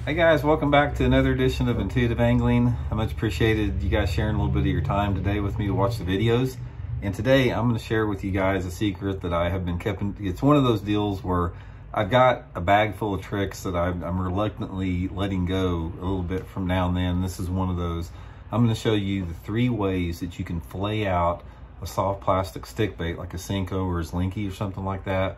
Hey guys, welcome back to another edition of Intuitive Angling. I much appreciated you guys sharing a little bit of your time today with me to watch the videos. And today I'm going to share with you guys a secret that I have been keeping. It's one of those deals where I've got a bag full of tricks that I'm reluctantly letting go a little bit from now and then. This is one of those. I'm going to show you the 3 ways that you can fillet out a soft plastic stick bait like a Senko or a Slinky or something like that.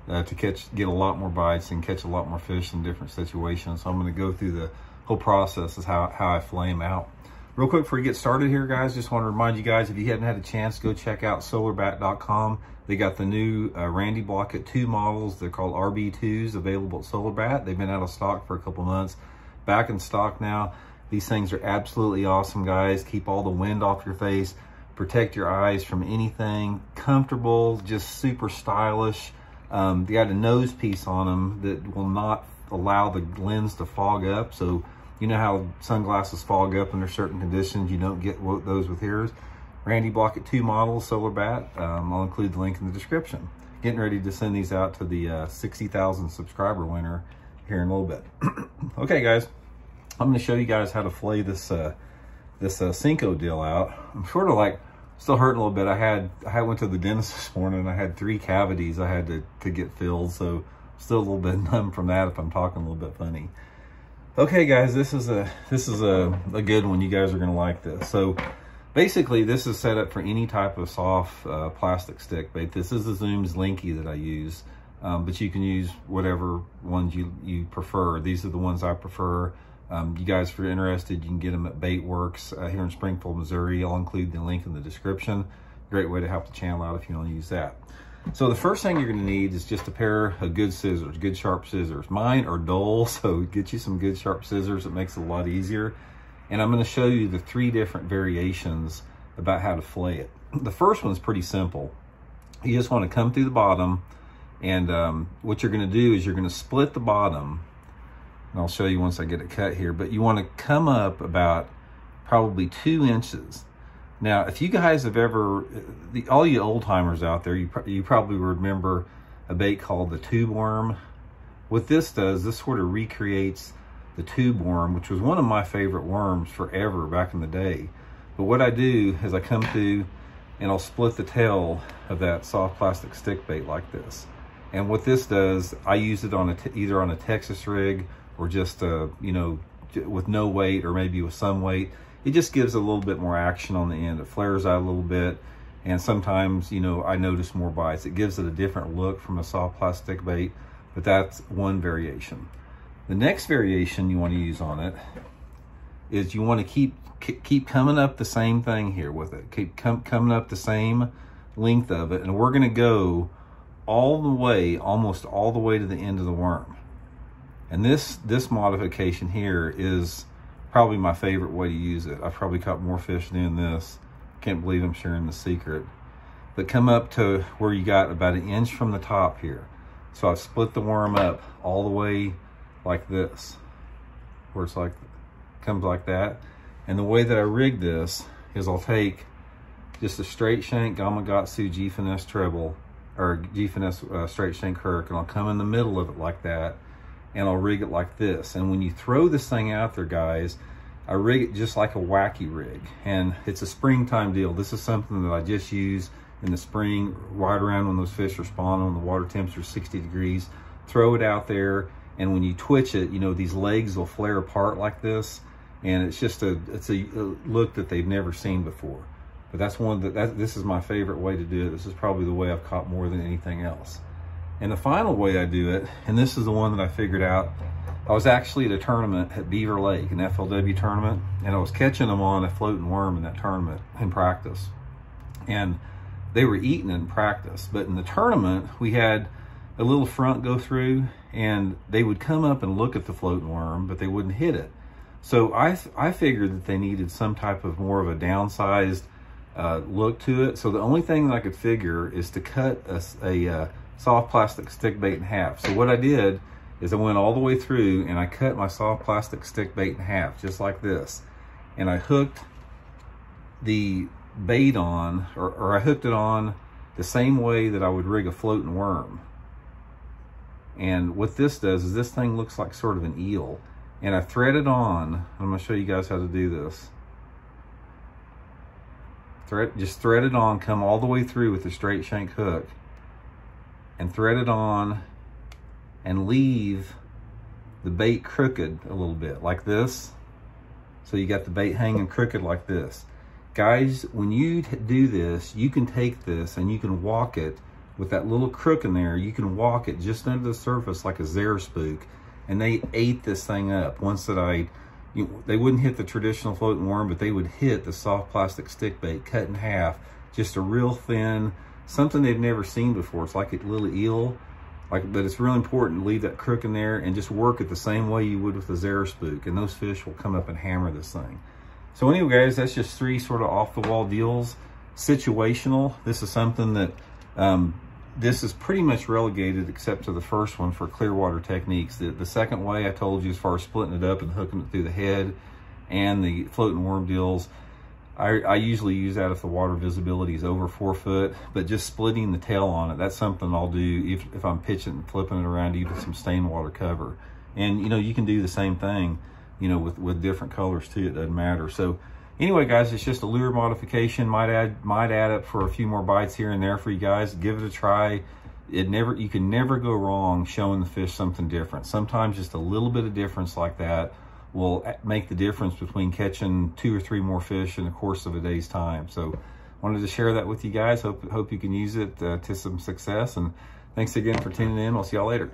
To get a lot more bites and catch a lot more fish in different situations. So I'm going to go through the whole process of how I fillet them out. Real quick before we get started here, guys, just want to remind you guys, if you haven't had a chance, go check out solarbat.com. They got the new Randy Blockett 2 models. They're called RB2s, available at Solarbat. They've been out of stock for a couple months. Back in stock now. These things are absolutely awesome, guys. Keep all the wind off your face. Protect your eyes from anything. Comfortable, just super stylish. They got a nose piece on them that will not allow the lens to fog up. So you know how sunglasses fog up under certain conditions. You don't get those with yours. Randy Blockett 2 models, Solarbat. I'll include the link in the description. Getting ready to send these out to the 60,000 subscriber winner here in a little bit. Okay, guys, I'm going to show you guys how to fillet this Senko deal out. I'm sort of like still hurting a little bit. I went to the dentist this morning and I had 3 cavities I had to get filled, so still a little bit numb from that if I'm talking a little bit funny. Okay, guys, this is a good one. You guys are gonna like this. So basically, this is set up for any type of soft plastic stick bait. This is the Zoom Slinky that I use, but you can use whatever ones you prefer. These are the ones I prefer. You guys, if you're interested, you can get them at Baitworks here in Springfield, Missouri. I'll include the link in the description. Great way to help the channel out if you want to use that. So the first thing you're going to need is just a pair of good scissors, good sharp scissors. Mine are dull, so get you some good sharp scissors. It makes it a lot easier. And I'm going to show you the 3 different variations about how to fillet it. The first one's pretty simple. You just want to come through the bottom, and what you're going to do is you're going to split the bottom. And I'll show you once I get it cut here, but you want to come up about probably 2 inches. Now, if you guys have ever, all you old timers out there, you probably remember a bait called the tube worm. What this does, this sort of recreates the tube worm, which was one of my favorite worms forever back in the day. But what I do is I come through and I'll split the tail of that soft plastic stick bait like this. And what this does, I use it on either on a Texas rig or just, you know, with no weight or maybe with some weight. It just gives a little bit more action on the end. It flares out a little bit. And sometimes, you know, I notice more bites. It gives it a different look from a soft plastic bait, but that's one variation. The next variation you want to use on it is you want to keep coming up the same thing here with it. Keep coming up the same length of it. And we're going to go all the way, almost all the way to the end of the worm. And this modification here is probably my favorite way to use it. I've probably caught more fish doing this. Can't believe I'm sharing the secret. But come up to where you got about 1 inch from the top here. So I've split the worm up all the way like this, where it's like, comes like that. And the way that I rig this is I'll take just a straight shank Gamakatsu G-Finesse treble, or G-Finesse straight shank Kirk, and I'll come in the middle of it like that. And I'll rig it like this. And when you throw this thing out there, guys, I rig it just like a wacky rig. And it's a springtime deal. This is something that I just use in the spring, right around when those fish are spawning, when the water temperature is 60 degrees. Throw it out there, and when you twitch it, you know, these legs will flare apart like this. And it's just a look that they've never seen before. But that's this is my favorite way to do it. This is probably the way I've caught more than anything else. And the final way I do it, and this is the one that I figured out, I was actually at a tournament at Beaver Lake, an FLW tournament, and I was catching them on a floating worm in that tournament in practice. And they were eating it in practice, but in the tournament, we had a little front go through, and they would come up and look at the floating worm, but they wouldn't hit it. So I figured that they needed some type of more of a downsized look to it. So the only thing that I could figure is to cut a soft plastic stick bait in half. So what I did is I went all the way through and I cut my soft plastic stick bait in half, just like this. And I hooked the bait on, or I hooked it on the same way that I would rig a floating worm. And what this does is this thing looks like sort of an eel. and I thread it on. I'm gonna show you guys how to do this. Just thread it on, come all the way through with the straight shank hook, and thread it on and leave the bait crooked a little bit like this. So you got the bait hanging crooked like this. Guys, when you do this, you can take this and you can walk it with that little crook in there. You can walk it just under the surface like a zare spook, and they ate this thing up. Once that they wouldn't hit the traditional floating worm, but they would hit the soft plastic stick bait cut in half, just a real thin, something they've never seen before. It's like a little eel, but it's really important to leave that crook in there and just work it the same way you would with a zare spook, and those fish will come up and hammer this thing. So anyway, guys, that's just 3 sort of off the wall deals. Situational, this is something that this is pretty much relegated except to the first one for clear water techniques. The second way I told you, as far as splitting it up and hooking it through the head, and the floating worm deals, I usually use that if the water visibility is over 4 foot, but just splitting the tail on it, that's something I'll do if I'm pitching and flipping it around to use some stain water cover. And you can do the same thing, with different colors too, it doesn't matter. So anyway, guys, it's just a lure modification. Might add up for a few more bites here and there for you guys. Give it a try. You can never go wrong showing the fish something different. Sometimes just a little bit of difference like that will make the difference between catching 2 or 3 more fish in the course of a day's time. So wanted to share that with you guys. Hope you can use it to some success. And thanks again for tuning in. We'll see y'all later.